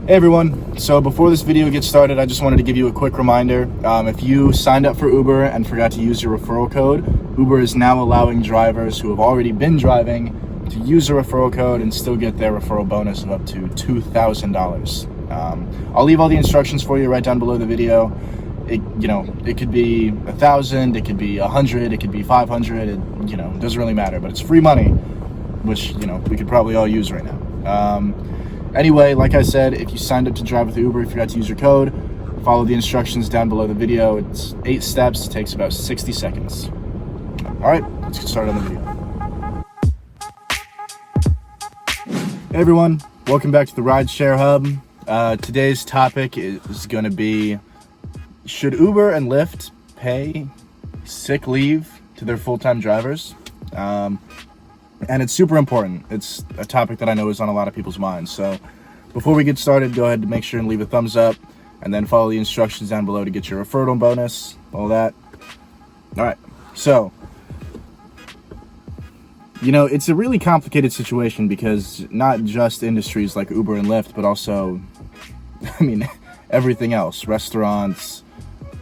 Hey everyone, so before this video gets started, I just wanted to give you a quick reminder. If you signed up for Uber and forgot to use your referral code, Uber is now allowing drivers who have already been driving to use a referral code and still get their referral bonus of up to $2,000. I'll leave all the instructions for you right down below the video. It could be 1,000, it could be 100, it could be 500, it doesn't really matter, but it's free money, which, we could probably all use right now. Anyway, like I said, if you signed up to drive with Uber, you forgot to use your code, follow the instructions down below the video. It's 8 steps, it takes about 60 seconds. All right, let's get started on the video. Hey everyone, welcome back to the Rideshare Hub. Today's topic is going to be, should Uber and Lyft pay sick leave to their full-time drivers? And it's super important. It's a topic that I know is on a lot of people's minds. So before we get started, go ahead and make sure and leave a thumbs up and then follow the instructions down below to get your referral bonus, all that. All right, so, it's a really complicated situation because not just industries like Uber and Lyft, but also, everything else, restaurants,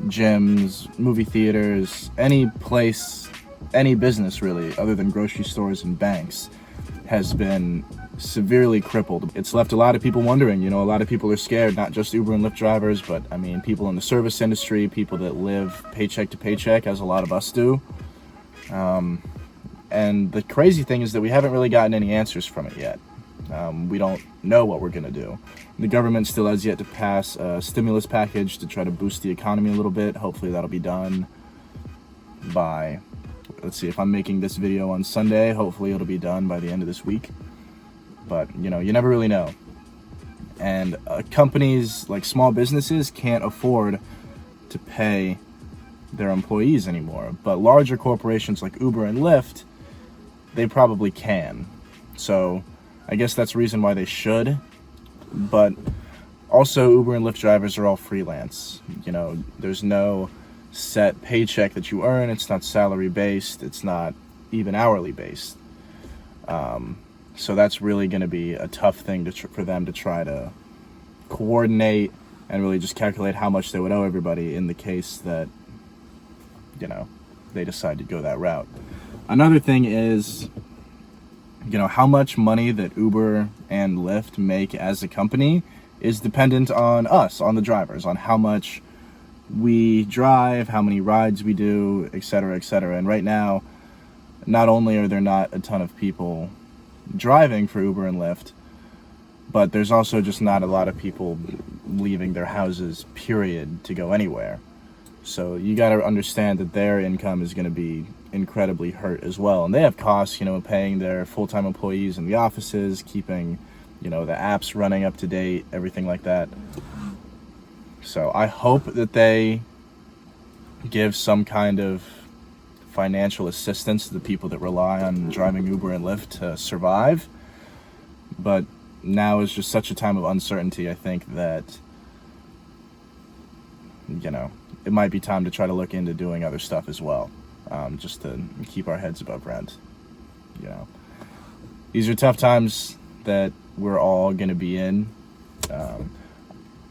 gyms, movie theaters, any place, any business really, other than grocery stores and banks, has been severely crippled. It's left a lot of people wondering, a lot of people are scared, not just Uber and Lyft drivers, but people in the service industry, people that live paycheck to paycheck, as a lot of us do. And the crazy thing is that we haven't really gotten any answers from it yet. We don't know what we're gonna do. The government still has yet to pass a stimulus package to try to boost the economy a little bit. Hopefully that'll be done by, let's see, if I'm making this video on Sunday, hopefully it'll be done by the end of this week. But, you never really know. And companies, like small businesses, can't afford to pay their employees anymore. But larger corporations like Uber and Lyft, they probably can. So I guess that's the reason why they should. But also, Uber and Lyft drivers are all freelance. There's no set paycheck that you earn. It's not salary based, it's not even hourly based, so that's really going to be a tough thing for them to try to coordinate and really just calculate how much they would owe everybody in the case that they decide to go that route. Another thing is how much money that Uber and Lyft make as a company is dependent on us, on the drivers, on how much we drive, how many rides we do, etc., etc. And right now, not only are there not a ton of people driving for Uber and Lyft, but there's also just not a lot of people leaving their houses, period, to go anywhere. So you got to understand that their income is going to be incredibly hurt as well. And they have costs, paying their full-time employees in the offices, keeping, the apps running up to date, everything like that. So I hope that they give some kind of financial assistance to the people that rely on driving Uber and Lyft to survive. But now is just such a time of uncertainty, I think that, it might be time to try to look into doing other stuff as well, just to keep our heads above ground. These are tough times that we're all going to be in.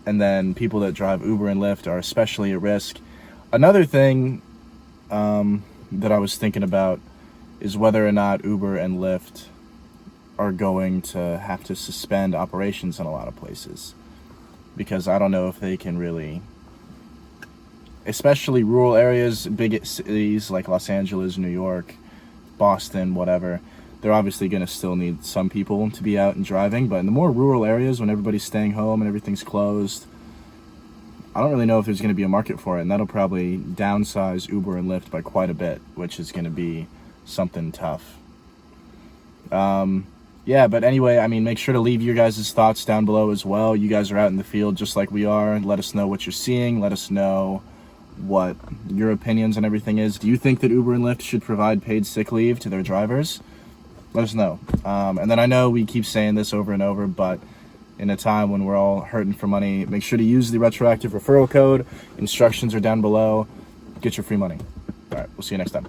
And then people that drive Uber and Lyft are especially at risk. Another thing that I was thinking about is whether or not Uber and Lyft are going to have to suspend operations in a lot of places. Because I don't know if they can really, especially rural areas, big cities like Los Angeles, New York, Boston, whatever, they're obviously going to still need some people to be out and driving, but in the more rural areas, when everybody's staying home and everything's closed, I don't really know if there's going to be a market for it, and that'll probably downsize Uber and Lyft by quite a bit, which is going to be something tough. Yeah, but anyway, make sure to leave your guys' thoughts down below as well. You guys are out in the field just like we are. Let us know what you're seeing. Let us know what your opinions on everything is. Do you think that Uber and Lyft should provide paid sick leave to their drivers? Let us know. And then I know we keep saying this over and over, but in a time when we're all hurting for money, make sure to use the retroactive referral code. Instructions are down below. Get your free money. All right, we'll see you next time.